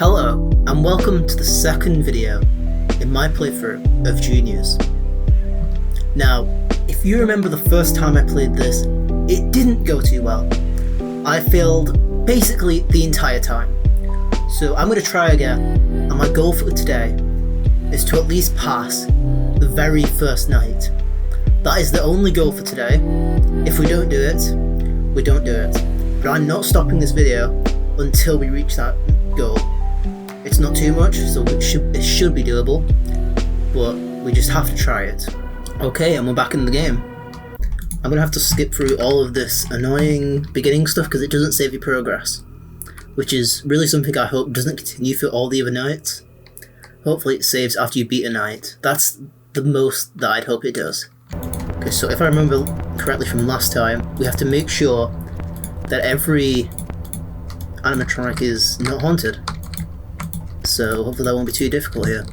Hello, and welcome to the second video in my playthrough of Juniors. Now, if you remember the first time I played this, it didn't go too well. I failed basically the entire time. So I'm going to try again, and my goal for today is to at least pass the very first night. That is the only goal for today. If we don't do it, we don't do it. But I'm not stopping this video until we reach that goal. It's not too much, so it should be doable, but we just have to try it. Okay, and we're back in the game. I'm going to have to skip through all of this annoying beginning stuff because it doesn't save your progress, which is really something I hope doesn't continue for all the other nights. Hopefully it saves after you beat a night. That's the most that I'd hope it does. Okay, so if I remember correctly from last time, we have to make sure that every animatronic is not haunted. So hopefully that won't be too difficult here.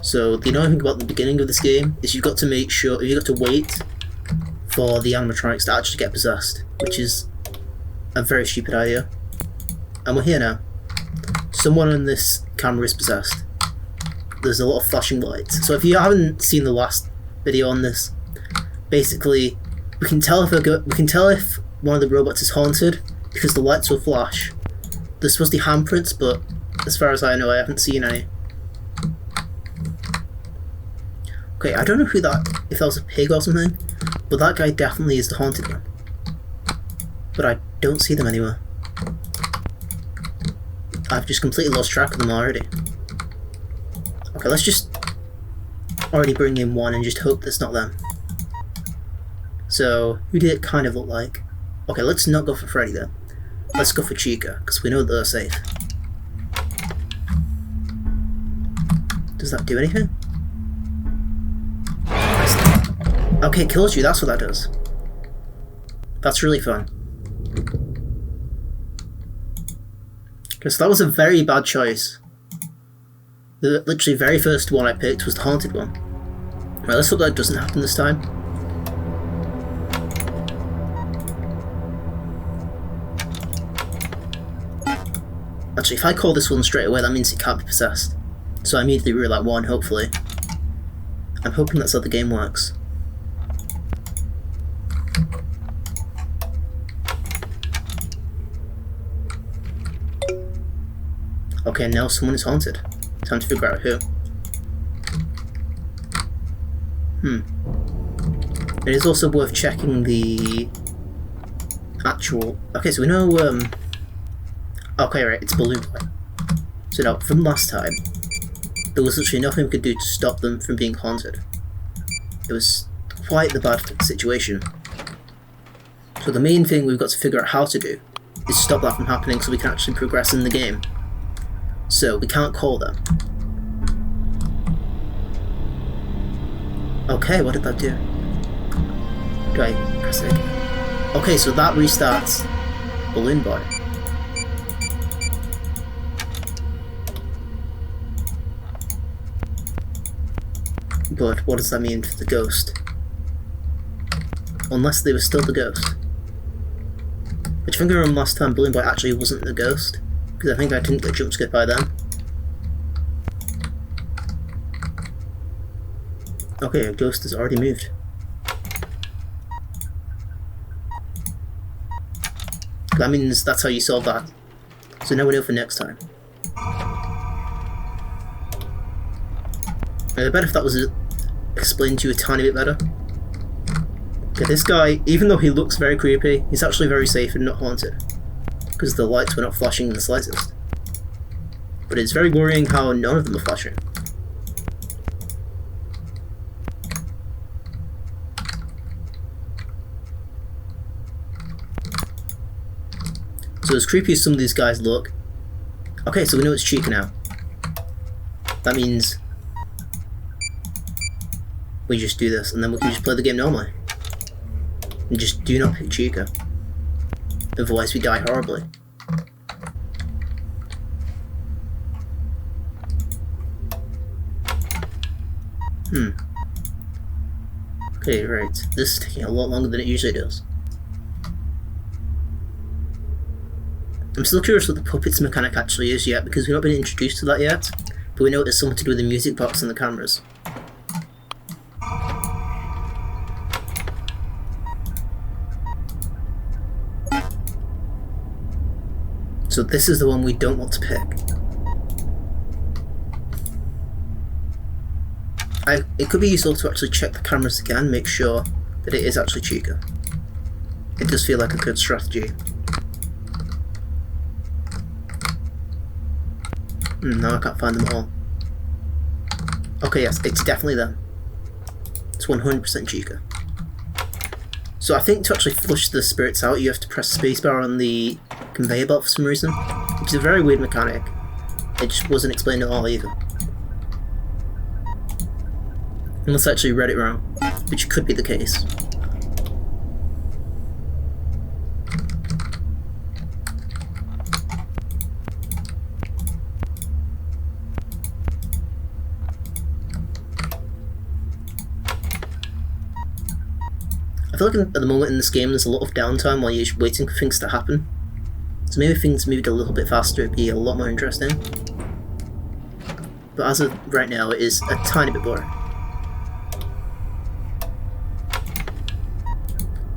So the annoying thing about the beginning of this game is you've got to make sure, you've got to wait for the animatronics to actually get possessed, which is a very stupid idea. And we're here now. Someone on this camera is possessed. There's a lot of flashing lights. So if you haven't seen the last video on this, basically we can tell if one of the robots is haunted because the lights will flash. There's supposed to be handprints, but as far as I know, I haven't seen any. Okay, I don't know if that was a pig or something, but that guy definitely is the haunted one. But I don't see them anywhere. I've just completely lost track of them already. Okay, let's just already bring in one and just hope that's not them. So, who did it kind of look like? Okay, let's not go for Freddy then. Let's go for CHICA, because we know that they're safe. Does that do anything? Okay, it kills you, that's what that does. That's really fun. Because that was a very bad choice. The literally very first one I picked was the haunted one. Right, let's hope that doesn't happen this time. Actually, if I call this one straight away, that means it can't be possessed. So I immediately rule out one, hopefully. I'm hoping that's how the game works. Okay, now someone is haunted. Time to figure out who. It is also worth checking the actual... Okay, so we know... Okay, right, it's Balloon Boy. So now, from last time, there was literally nothing we could do to stop them from being haunted. It was quite the bad situation. So the main thing we've got to figure out how to do is stop that from happening so we can actually progress in the game. So, we can't call them. Okay, what did that do? Do I press it again? Okay, so that restarts Balloon Boy. But what does that mean for the ghost? Unless they were still the ghost. Which I think I remember last time Balloon Boy actually wasn't the ghost, because I think I didn't get jump scared by then. Okay, a ghost has already moved. That means that's how you solve that. So now we know for next time. I bet if that was explained to you a tiny bit better. Okay, this guy, even though he looks very creepy, he's actually very safe and not haunted, because the lights were not flashing in the slightest. But it's very worrying how none of them are flashing. So as creepy as some of these guys look... Okay, so we know it's CHICA now. That means we just do this, and then we can just play the game normally. And just do not pick CHICA. Otherwise we die horribly. Okay, right. This is taking a lot longer than it usually does. I'm still curious what the puppets mechanic actually is yet, because we've not been introduced to that yet, but we know it's something to do with the music box and the cameras. So this is the one we don't want to pick. It could be useful to actually check the cameras again, make sure that it is actually CHICA. It does feel like a good strategy. No, I can't find them all. Okay, yes, it's definitely them. It's 100% CHICA. So I think to actually flush the spirits out, you have to press spacebar on the conveyor belt for some reason, which is a very weird mechanic. It just wasn't explained at all either. Unless I actually read it wrong, which could be the case. I feel like at the moment in this game there's a lot of downtime while you're waiting for things to happen. So maybe if things moved a little bit faster it'd be a lot more interesting. But as of right now it is a tiny bit boring.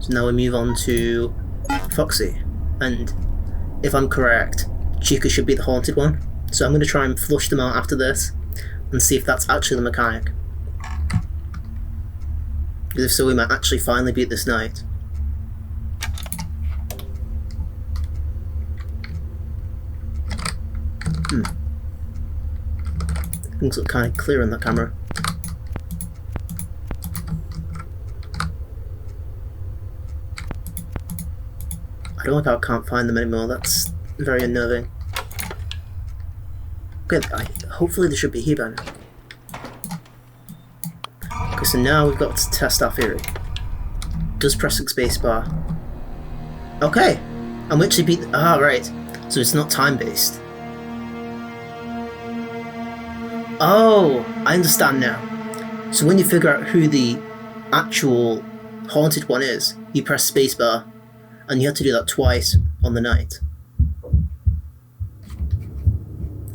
So now we move on to FOXY, and if I'm correct, CHICA should be the haunted one. So I'm going to try and flush them out after this, and see if that's actually the mechanic. Because if so, we might actually finally beat this night. Things look kind of clear on that camera. I don't like how I can't find them anymore, that's very unnerving. Okay, hopefully they should be here by now. Okay, so now we've got to test our theory. Does pressing spacebar. Okay! And we actually beat... Ah, right. So it's not time-based. Oh! I understand now. So when you figure out who the actual haunted one is, you press spacebar, and you have to do that twice on the night.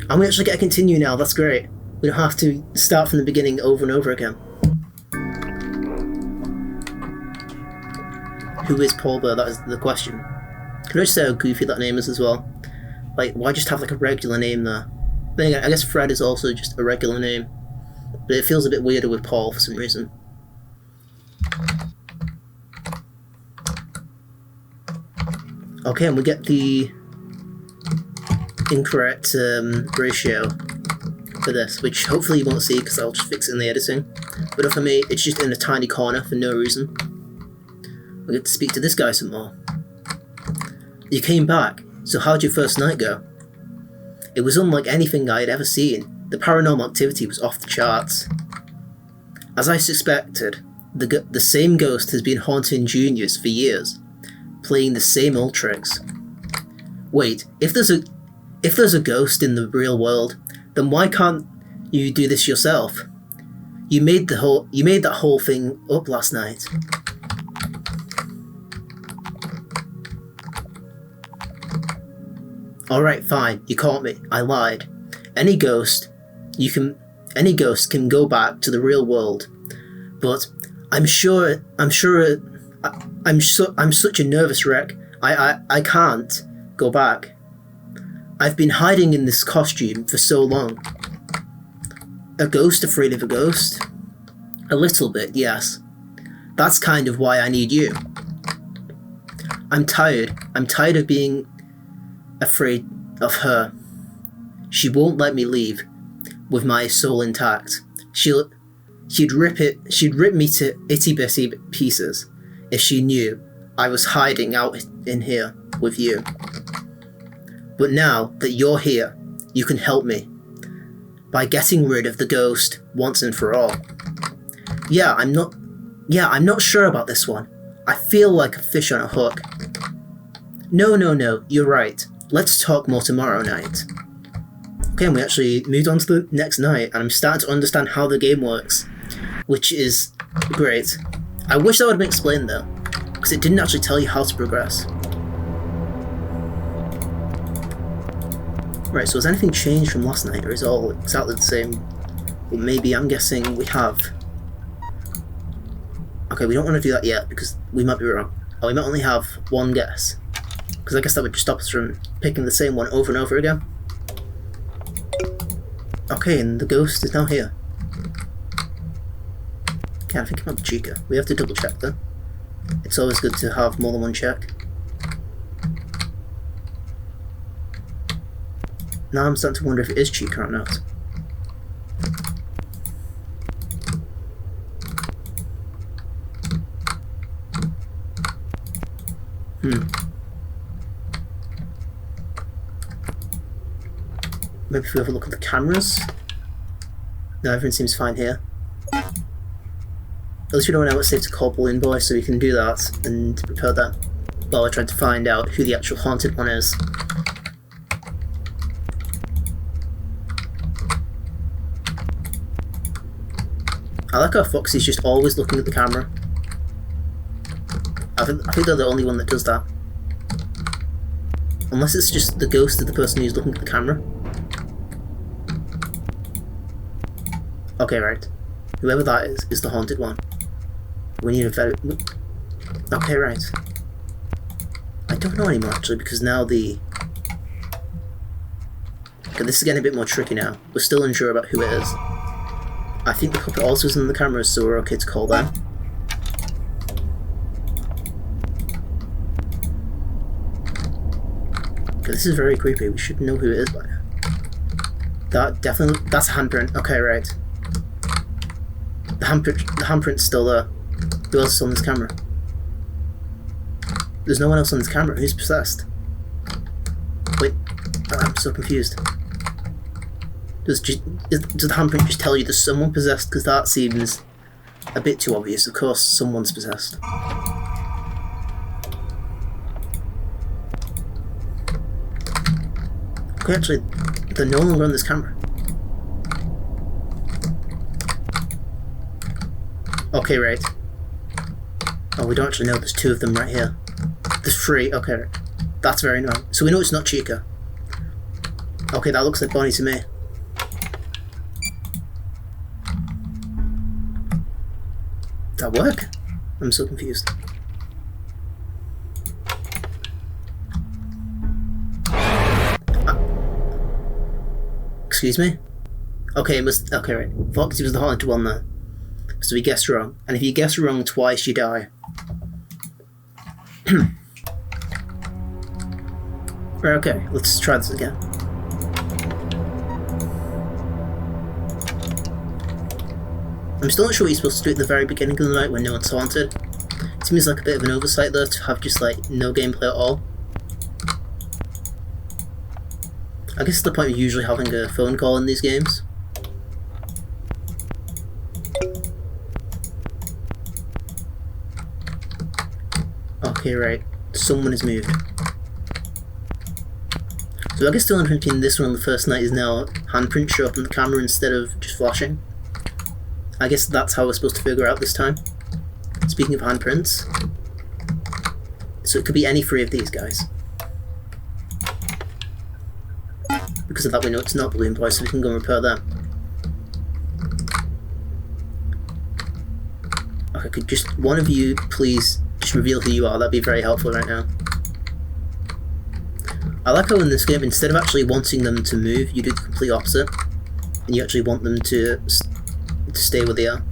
And we actually get to continue now, that's great. We don't have to start from the beginning over and over again. Who is Paulbear? That is the question. Can I just say how goofy that name is as well? Like, why just have like a regular name there? Then again, I guess Fred is also just a regular name. But it feels a bit weirder with Paul for some reason. Okay, and we get the incorrect ratio for this, which hopefully you won't see because I'll just fix it in the editing. But for me, it's just in a tiny corner for no reason. We get to speak to this guy some more. You came back, so how'd your first night go? It was unlike anything I had ever seen. The paranormal activity was off the charts. As I suspected, the same ghost has been haunting juniors for years, playing the same old tricks. Wait, if there's a ghost in the real world, then why can't you do this yourself? You made that whole thing up last night. Alright, fine, you caught me. I lied. Any ghost can go back to the real world. But I'm such a nervous wreck. I can't go back. I've been hiding in this costume for so long. A ghost afraid of a ghost? A little bit, yes. That's kind of why I need you. I'm tired. I'm tired of being afraid of her. She won't let me leave with my soul intact. She'd rip me to itty bitty pieces if she knew I was hiding out in here with you. But now that you're here, you can help me by getting rid of the ghost once and for all. Yeah, I'm not sure about this one. I feel like a fish on a hook. No, you're right. Let's talk more tomorrow night. Okay, and we actually moved on to the next night, and I'm starting to understand how the game works, which is great. I wish that would have been explained though, because it didn't actually tell you how to progress. Right, so has anything changed from last night, or is it all exactly the same? Well, maybe, I'm guessing we have. Okay, we don't want to do that yet, because we might be wrong. Oh, we might only have one guess. Because I guess that would just stop us from picking the same one over and over again. Okay, and the ghost is now here. Okay, I think it might be Chica. We have to double check though. It's always good to have more than one check. Now I'm starting to wonder if it is Chica or not. Maybe if we have a look at the cameras. No, everything seems fine here. At least we don't know what's safe to call Balloon Boy, so we can do that and prepare that while we're trying to find out who the actual haunted one is. I like how Foxy's just always looking at the camera. I think they're the only one that does that. Unless it's just the ghost of the person who's looking at the camera. Okay, right. Whoever that is the haunted one. We need a very... Okay, right. I don't know anymore, actually, because now the... Okay, this is getting a bit more tricky now. We're still unsure about who it is. I think the puppet also is in the cameras, so we're okay to call them. Okay, this is very creepy. We should know who it is by now. That definitely... That's a handprint. Okay, right. The handprint's still there. Who else is on this camera? There's no one else on this camera. Who's possessed? Wait, I'm so confused. Does the handprint just tell you there's someone possessed? Because that seems a bit too obvious. Of course, someone's possessed. Okay, actually, they're no longer on this camera. Okay, right. Oh, we don't actually know. There's two of them right here. There's three. Okay, right. That's very annoying. So we know it's not Chica. Okay, that looks like Bonnie to me. Did that work? I'm so confused. Excuse me? Okay, it must... Okay, right. Foxy was the haunted one there. So we guessed wrong. And if you guess wrong twice, you die. Right, okay. Let's try this again. I'm still not sure what you're supposed to do at the very beginning of the night when no one's haunted. It seems like a bit of an oversight there to have just like no gameplay at all. I guess it's the point of usually having a phone call in these games. Okay, right. Someone has moved. So I guess the only difference between this one and the first night is now handprints show up on the camera instead of just flashing. I guess that's how we're supposed to figure out this time. Speaking of handprints, so it could be any three of these guys. Because of that we know it's not Balloon Boy, so we can go and repair them. Okay, could just one of you please just reveal who you are? That'd be very helpful right now. I like how in this game, instead of actually wanting them to move, you do the complete opposite. And you actually want them to stay where they are.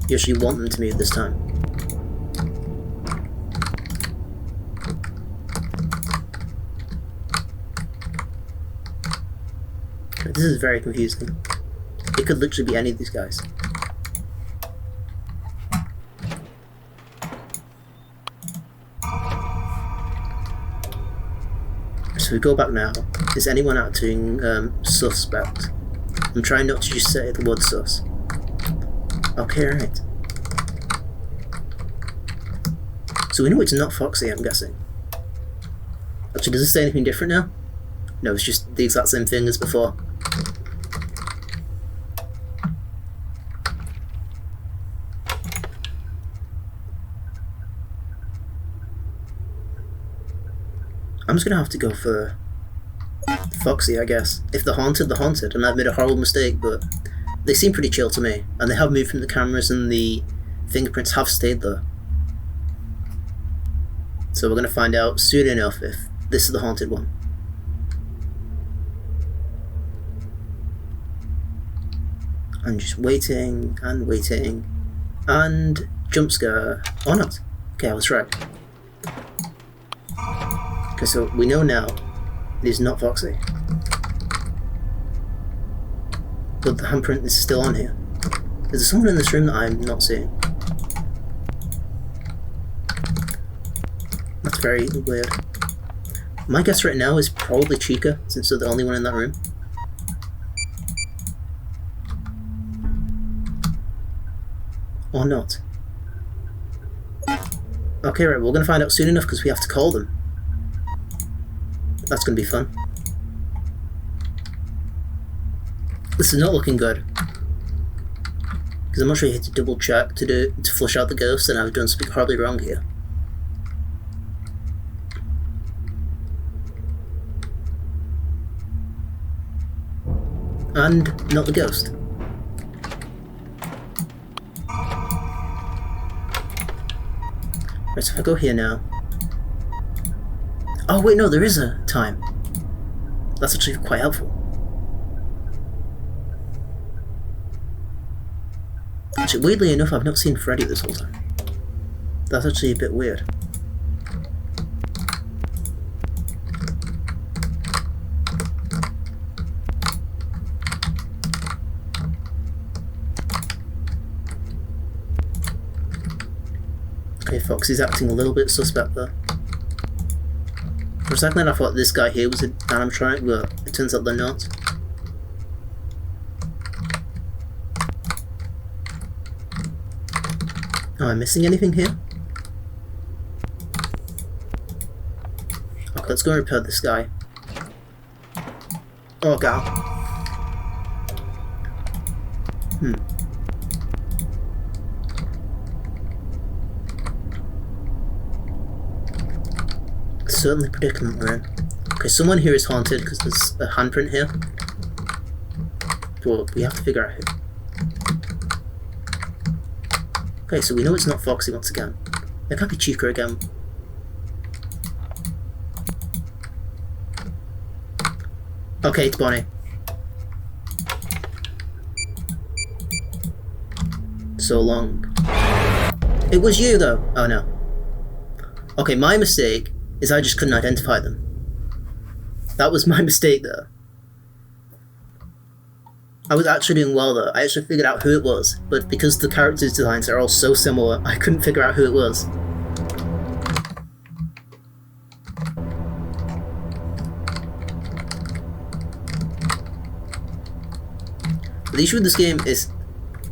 You actually want them to move this time. This is very confusing. It could literally be any of these guys. So we go back now. Is anyone acting suspect? I'm trying not to just say the word sus. Okay, right. So we know it's not Foxy, I'm guessing. Actually, does it say anything different now? No, it's just the exact same thing as before. I'm just gonna have to go for Foxy, I guess. If they're haunted, they're haunted, and I've made a horrible mistake, but they seem pretty chill to me, and they have moved from the cameras and the fingerprints have stayed there. So we're going to find out soon enough if this is the haunted one. I'm just waiting and waiting, and jump scare, or not. Okay, I was right. Okay, so we know now it is not Foxy. But the handprint is still on here. Is there someone in this room that I'm not seeing? That's very weird. My guess right now is probably CHICA, since they're the only one in that room. Or not. Okay, right, we're going to find out soon enough because we have to call them. That's going to be fun. This is not looking good. Because I'm not sure you had to double check to flush out the ghost, and I've done something horribly wrong here. And not the ghost. Right, so if I go here now... Oh wait, no, there is a time. That's actually quite helpful. Actually, weirdly enough, I've not seen Freddy this whole time. That's actually a bit weird. Okay, Foxy's acting a little bit suspect there. For a second I thought this guy here was an animatronic, but it turns out they're not. Am I missing anything here? Okay, let's go and repair this guy. Oh, gal. Certainly predicament we're in. Okay, someone here is haunted because there's a handprint here. But we have to figure out who. Okay, so we know it's not Foxy once again. It can't be CHICA again. Okay, it's Bonnie. So long. It was you though! Oh no. Okay, my mistake is I just couldn't identify them. That was my mistake there. I was actually doing well though. I actually figured out who it was, but because the characters' designs are all so similar, I couldn't figure out who it was. The issue with this game is,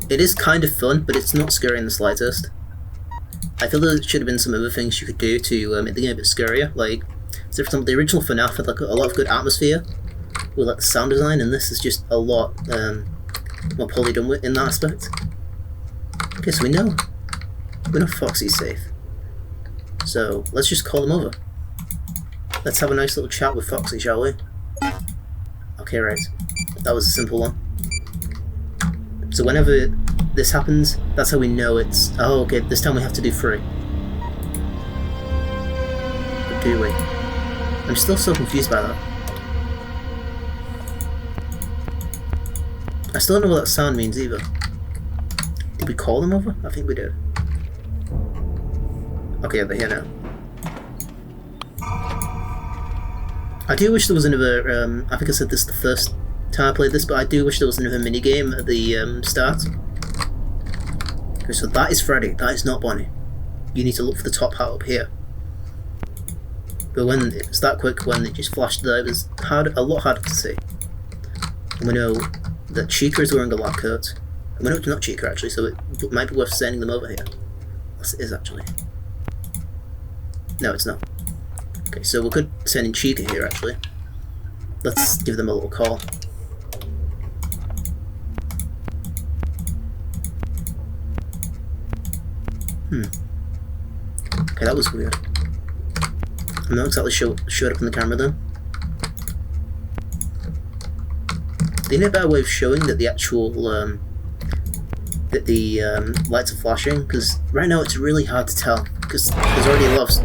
it is kind of fun, but it's not scary in the slightest. I feel there should have been some other things you could do to make the game a bit scarier. Like, so for example, the original FNaF had like a lot of good atmosphere with like the sound design, and this is just a lot more poorly done with in that aspect. Okay, so we know Foxy's safe. So let's just call them over. Let's have a nice little chat with Foxy, shall we? Okay, right. That was a simple one. So whenever this happens, that's how we know it's... Oh, okay, this time we have to do 3. Or do we? I'm still so confused by that. I still don't know what that sound means either. Did we call them over? I think we did. Okay, yeah, they're here now. I do wish there was another... I think I said this the first time I played this, but I do wish there was another minigame at the start. Okay, so that is Freddy, that is not Bonnie. You need to look for the top hat up here. But when it was that quick, when it just flashed there, it was a lot harder to see. And we know that CHICA is wearing a lab coat. And we know it's not CHICA actually, so it might be worth sending them over here. Yes, it is actually. No, it's not. Okay, so we could send in CHICA here actually. Let's give them a little call. Okay, that was weird. I'm not exactly sure what showed up on the camera though. they need a better way of showing that the actual that the lights are flashing, because right now it's really hard to tell because there's already a lot of...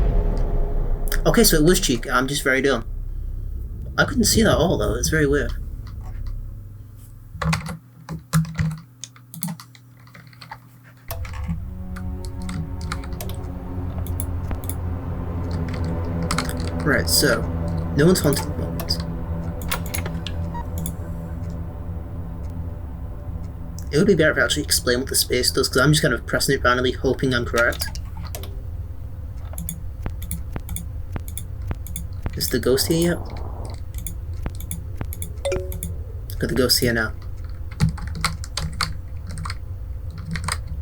Okay, so it was CHICA. I'm just very dumb. I couldn't see that at all though. It's very weird. Right, so no one's haunted at the moment. It would be better if I actually explain what the space does, because I'm just kind of pressing it randomly, hoping I'm correct. Is the ghost here yet? Got the ghost here now.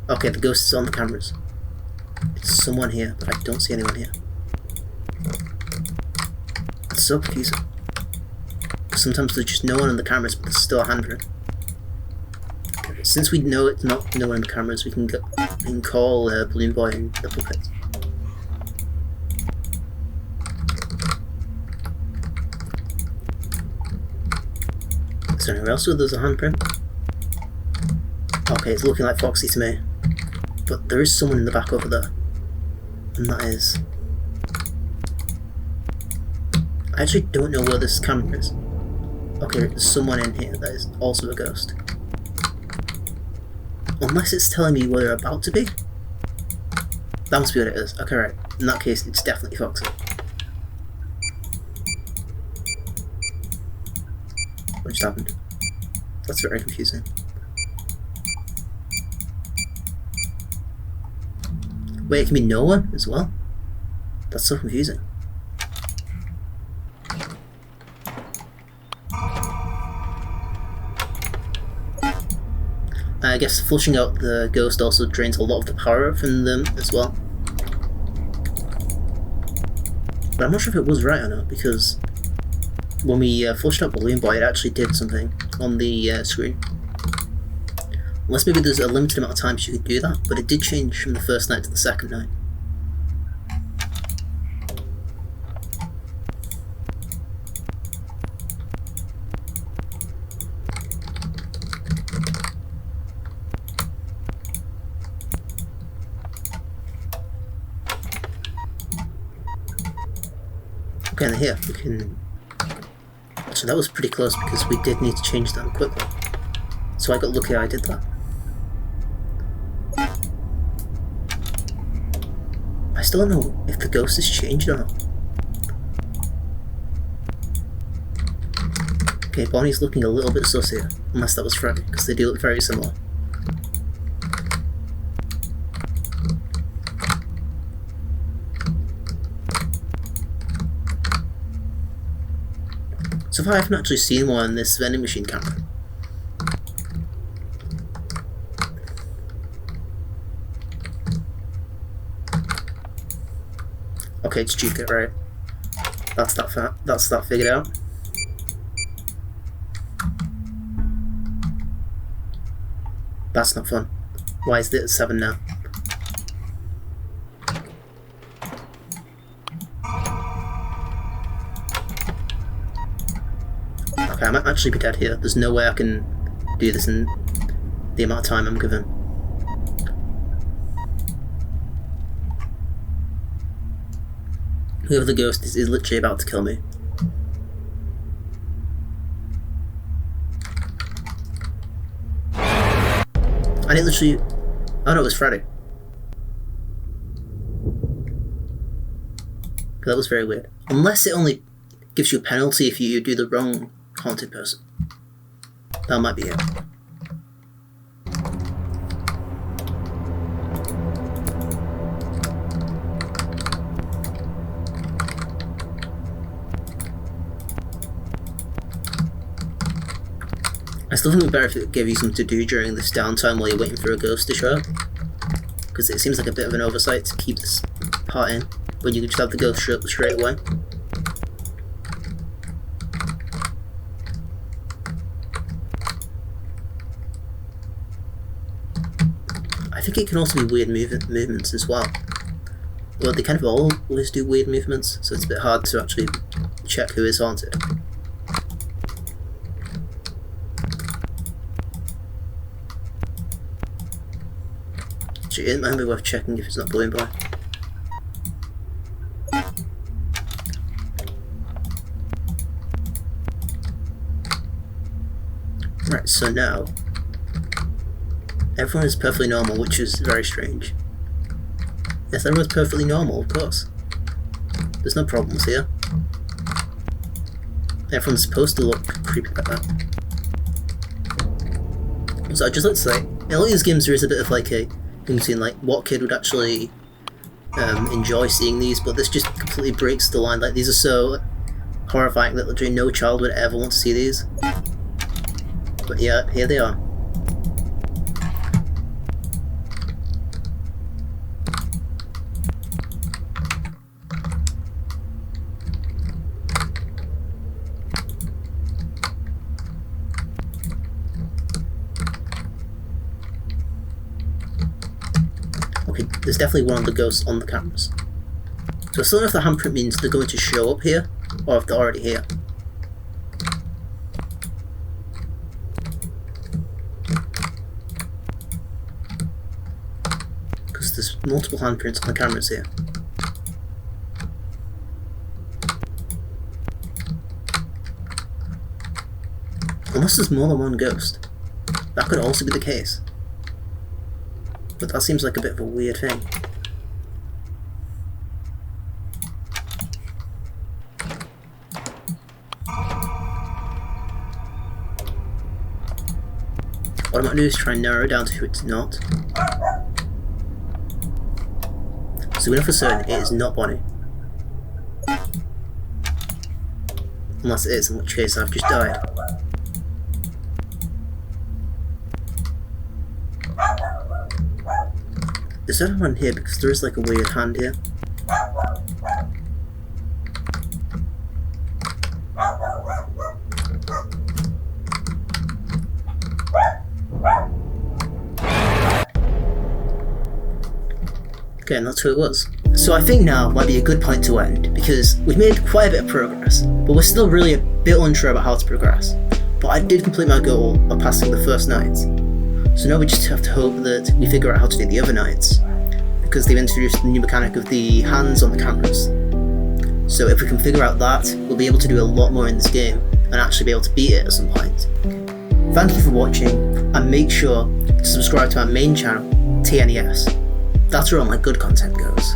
Okay, the ghost is on the cameras. It's someone here, but I don't see anyone here. It's so confusing. Sometimes there's just no one on the cameras, but there's still a handprint. Okay, since we know it's not no one on the cameras, we can call Balloon Boy and the puppet. Is there anywhere else where there's a handprint? Okay, it's looking like Foxy to me. But there is someone in the back over there. And that is... I actually don't know where this camera is. Okay, there's someone in here that is also a ghost. Unless it's telling me where they're about to be. That must be what it is. Okay, right. In that case, it's definitely Foxy. What just happened? That's very confusing. Wait, it can be no one as well? That's so confusing. I guess flushing out the ghost also drains a lot of the power from them as well. But I'm not sure if it was right or not, because when we flushed out Balloon Boy, it actually did something on the screen. Unless maybe there's a limited amount of times you could do that, but it did change from the first night to the second night. Okay, and here we can... So that was pretty close because we did need to change them quickly. So I got lucky I did that. I still don't know if the ghost has changed or not. Okay, Bonnie's looking a little bit sus here, unless that was Freddy, because they do look very similar. So far I haven't actually seen one on this vending machine camera. Okay, it's CHICA, right? That's that figured out. That's not fun. Why is it at 7 now? Okay, I might actually be dead here. There's no way I can do this in the amount of time I'm given. Whoever the ghost is literally about to kill me. And it literally... Oh no, it was Freddy. That was very weird. Unless it only gives you a penalty if you do the wrong haunted person. That might be it. I still think it would be better if it gave you something to do during this downtime while you're waiting for a ghost to show up. Because it seems like a bit of an oversight to keep this part in, when you can just have the ghost show up straight away. I think it can also be weird movements as well. Well, they kind of always do weird movements, so it's a bit hard to actually check who is haunted. Actually, it might be worth checking if it's not blowing by. Right, so now everyone is perfectly normal, which is very strange. Yes, everyone's perfectly normal, of course. There's no problems here. Everyone's supposed to look creepy like that. So I'd just like to say, in all these games there is a bit of like a thing between like what kid would actually enjoy seeing these, but this just completely breaks the line. Like, these are so horrifying that literally no child would ever want to see these. But yeah, here they are. Okay, there's definitely one of the ghosts on the cameras. So I still don't know if the handprint means they're going to show up here, or if they're already here. Because there's multiple handprints on the cameras here. Unless there's more than one ghost. That could also be the case. But that seems like a bit of a weird thing. What I'm going to do is try and narrow it down to who it's not. So we know for certain it is not Bonnie. Unless it is, in which case I've just died. Is there anyone here? Because there is like a weird hand here. Okay, and that's who it was. So I think now might be a good point to end, because we've made quite a bit of progress, but we're still really a bit unsure about how to progress. But I did complete my goal of passing the first night. So now we just have to hope that we figure out how to do the other nights, because they've introduced the new mechanic of the hands on the cameras. So if we can figure out that, we'll be able to do a lot more in this game, and actually be able to beat it at some point. Thank you for watching, and make sure to subscribe to our main channel, TNES. That's where all my good content goes.